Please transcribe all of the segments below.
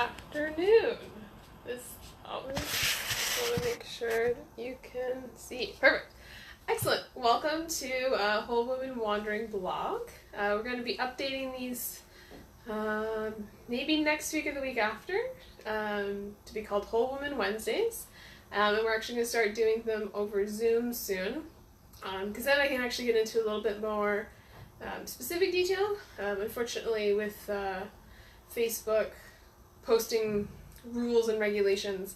afternoon. This always want to make sure that you can see. Perfect. Excellent. Welcome to Whole Woman Wandering blog. We're going to be updating these maybe next week or the week after to be called Whole Woman Wednesdays. And we're actually going to start doing them over Zoom soon because then I can actually get into a little bit more specific detail. Unfortunately, with Facebook posting rules and regulations,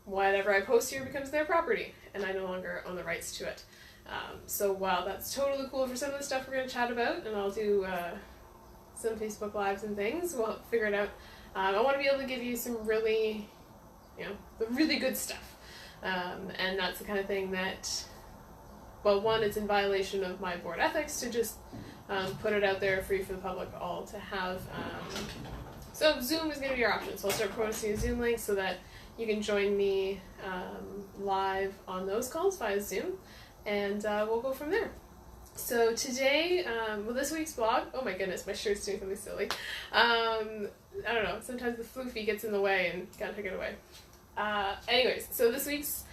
whatever I post here becomes their property, and I no longer own the rights to it. So while that's totally cool for some of the stuff we're going to chat about, and I'll do some Facebook Lives and things, we'll figure it out. I want to be able to give you some really, the really good stuff. And that's the kind of thing that, well, one, it's in violation of my board ethics to just put it out there free for the public all to have. So Zoom is going to be your option. So I'll start posting a Zoom link so that you can join me live on those calls via Zoom, and we'll go from there. So today, this week's blog, oh my goodness, my shirt's doing something silly. I don't know, sometimes the floofy gets in the way and gotta take it away. Anyways, so this week's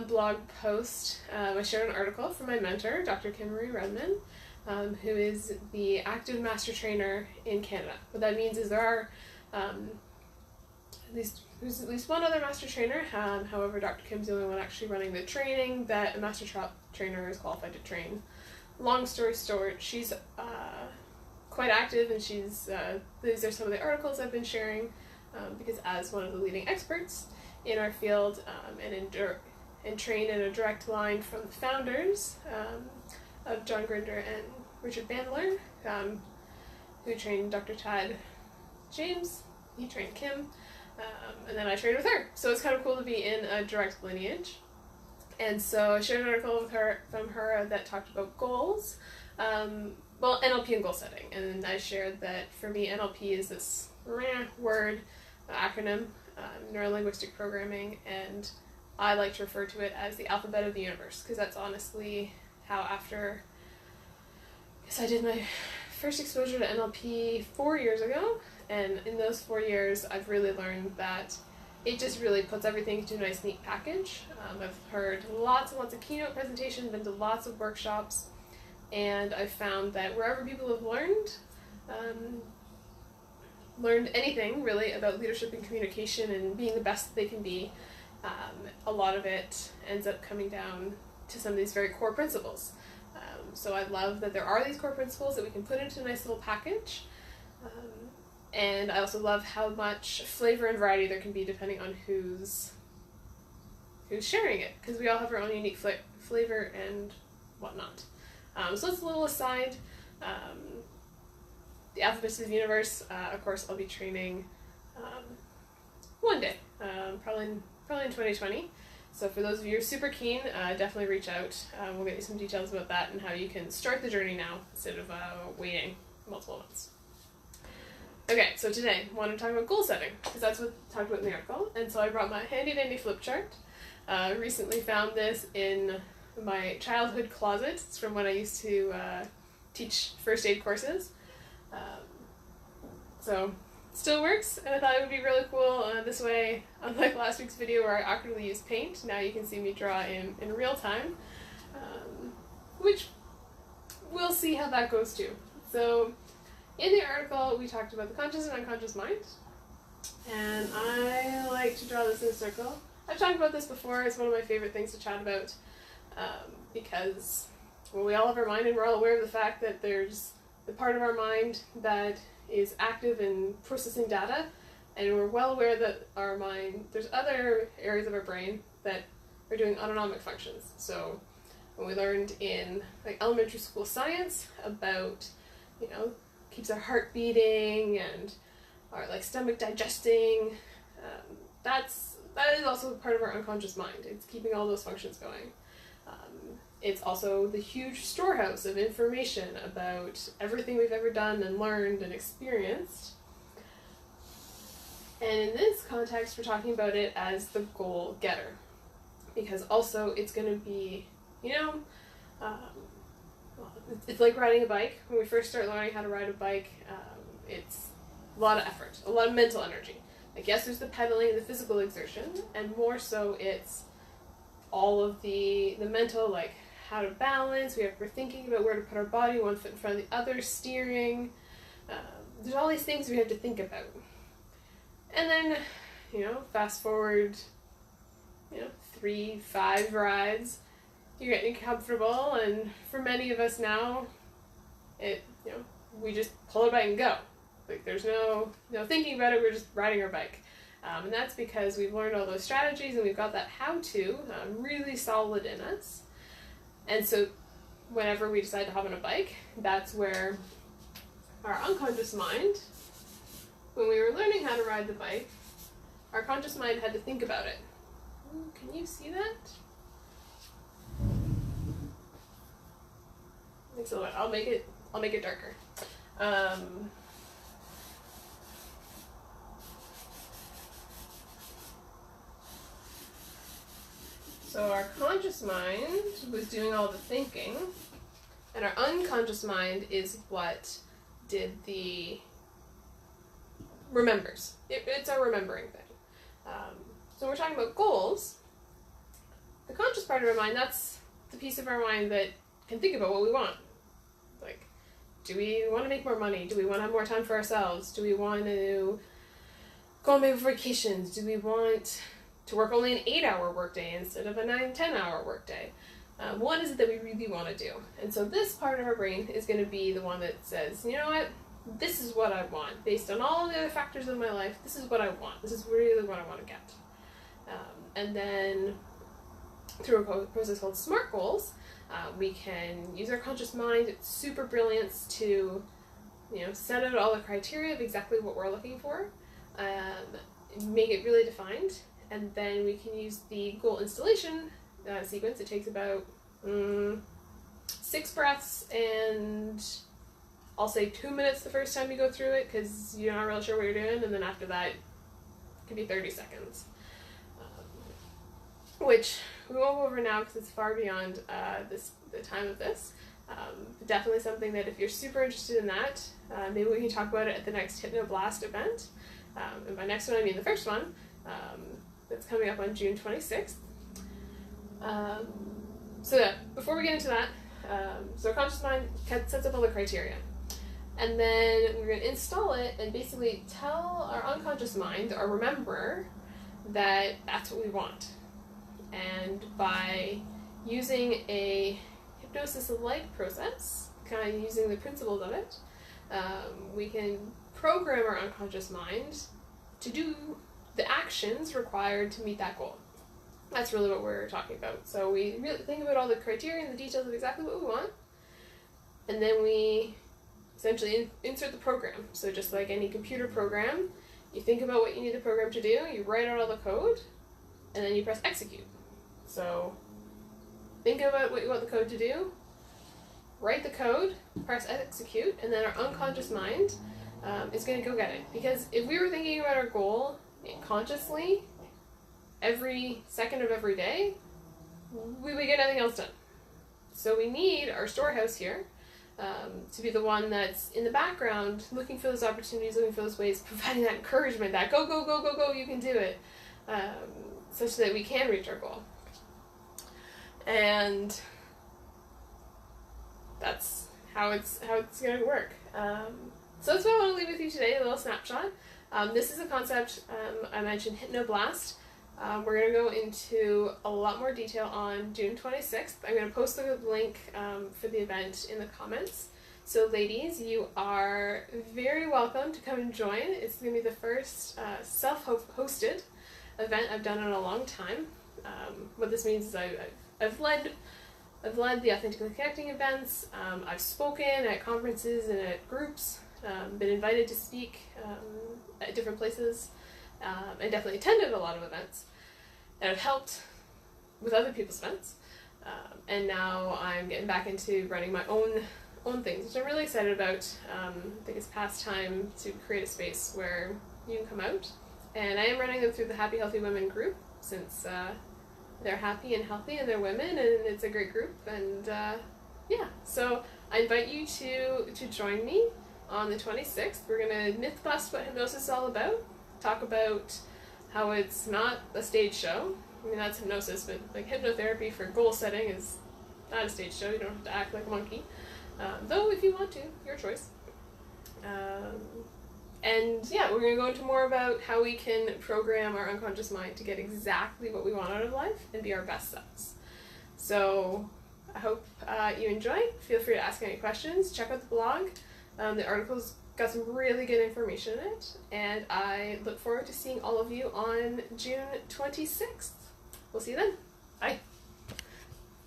blog post, I shared an article from my mentor, Dr. Kim-Marie Redman, who is the active master trainer in Canada. What that means is there are there's at least one other master trainer, however Dr. Kim's the only one actually running the training that a master trainer is qualified to train. Long story short, she's quite active, and she's these are some of the articles I've been sharing because as one of the leading experts in our field and trained in a direct line from the founders of John Grinder and Richard Bandler, who trained Dr. Tad James. He trained Kim, and then I trained with her. So it's kind of cool to be in a direct lineage. And so I shared an article from her that talked about goals, NLP and goal setting. And I shared that for me, NLP is this word, acronym, neuro-linguistic programming, and I like to refer to it as the alphabet of the universe, because that's honestly how after, I guess I did my first exposure to NLP 4 years ago, and in those 4 years I've really learned that it just really puts everything into a nice neat package. I've heard lots and lots of keynote presentations, been to lots of workshops, and I've found that wherever people have learned anything really about leadership and communication and being the best that they can be, a lot of it ends up coming down to some of these very core principles. So I love that there are these core principles that we can put into a nice little package. And I also love how much flavor and variety there can be depending on who's sharing it, because we all have our own unique flavor and whatnot. So that's a little aside. The alphabets of the universe, of course, I'll be training one day, probably in 2020. So for those of you who are super keen, definitely reach out. We'll get you some details about that and how you can start the journey now instead of waiting multiple months. Okay, so today I want to talk about goal setting, because that's what I talked about in the article. And so I brought my handy dandy flip chart. Recently found this in my childhood closet. It's from when I used to teach first aid courses. So still works, and I thought it would be really cool this way, unlike last week's video where I awkwardly used paint. Now you can see me draw in real time, which we'll see how that goes too. So in the article we talked about the conscious and unconscious mind, and I like to draw this in a circle. I've talked about this before. It's one of my favorite things to chat about, because we all have our mind, and we're all aware of the fact that there's the part of our mind that is active in processing data, and we're well aware that our mind, there's other areas of our brain that are doing autonomic functions. So when we learned in elementary school science about, keeps our heart beating and our stomach digesting, that is also part of our unconscious mind. It's keeping all those functions going. It's also the huge storehouse of information about everything we've ever done and learned and experienced. And in this context, we're talking about it as the goal getter, because also it's going to be, it's like riding a bike. When we first start learning how to ride a bike, it's a lot of effort, a lot of mental energy. Like, yes, there's the pedaling, the physical exertion, and more so it's all of the mental, like how to balance. We're thinking about where to put our body, one foot in front of the other, steering. There's all these things we have to think about. And then, fast forward, 3, 5 rides, you're getting comfortable, and for many of us now, we just pull our bike and go. Like, there's no thinking about it, we're just riding our bike. And that's because we've learned all those strategies and we've got that how-to really solid in us. And so whenever we decide to hop on a bike, that's where our unconscious mind, when we were learning how to ride the bike, our conscious mind had to think about it. Can you see that? Thanks a lot. I'll make it darker. So our conscious mind was doing all the thinking, and our unconscious mind is what did the remembers. It's our remembering thing. So we're talking about goals. The conscious part of our mind, that's the piece of our mind that can think about what we want. Like, do we want to make more money? Do we want to have more time for ourselves? Do we want to go on maybe vacations? Do we want to work only an 8-hour workday instead of a 9-10-hour workday? What is it that we really want to do? And so this part of our brain is going to be the one that says, you know what, this is what I want. Based on all the other factors in my life, this is what I want. This is really what I want to get. And then through a process called SMART goals, we can use our conscious mind, its super brilliance, to set out all the criteria of exactly what we're looking for, make it really defined, and then we can use the goal installation sequence. It takes about 6 breaths and I'll say 2 minutes the first time you go through it, because you're not really sure what you're doing, and then after that it could be 30 seconds. Which we won't go over now because it's far beyond the time of this. Definitely something that if you're super interested in that, maybe we can talk about it at the next Hypnoblast event. And by next one I mean the first one, that's coming up on June 26th. So yeah, before we get into that, so our conscious mind sets up all the criteria. And then we're going to install it and basically tell our unconscious mind, or remember, that that's what we want. And by using a hypnosis-like process, kind of using the principles of it, we can program our unconscious mind to do the actions required to meet that goal. That's really what we're talking about. So we really think about all the criteria and the details of exactly what we want, and then we essentially insert the program. So just like any computer program, you think about what you need the program to do, you write out all the code, and then you press execute. So think about what you want the code to do, write the code, press execute, and then our unconscious mind is going to go get it. Because if we were thinking about our goal consciously every second of every day, we would get nothing else done. So we need our storehouse here to be the one that's in the background, looking for those opportunities, looking for those ways, providing that encouragement, that go, go, go, go, go, you can do it, such that we can reach our goal. And that's how it's going to work. So that's what I want to leave with you today, a little snapshot. This is a concept I mentioned, Hypnoblast. We're going to go into a lot more detail on June 26th. I'm going to post the link for the event in the comments. So ladies, you are very welcome to come and join. It's going to be the first self-hosted event I've done in a long time. What this means is I've led the Authentically Connecting events. I've spoken at conferences and at groups, been invited to speak at different places, and definitely attended a lot of events, and I've helped with other people's events. And now I'm getting back into running my own things, which I'm really excited about. I think it's past time to create a space where you can come out. And I am running them through the Happy Healthy Women group, since they're happy and healthy and they're women, and it's a great group. And yeah, so I invite you to join me. On the 26th, we're going to myth bust what hypnosis is all about, talk about how it's not a stage show. I mean, that's hypnosis, but like hypnotherapy for goal setting is not a stage show. You don't have to act like a monkey. Though if you want to, your choice. And yeah, we're going to go into more about how we can program our unconscious mind to get exactly what we want out of life and be our best selves. So I hope you enjoy. Feel free to ask any questions. Check out the blog. The article's got some really good information in it, and I look forward to seeing all of you on June 26th. We'll see you then. Bye.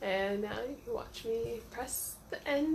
And now you can watch me press the end.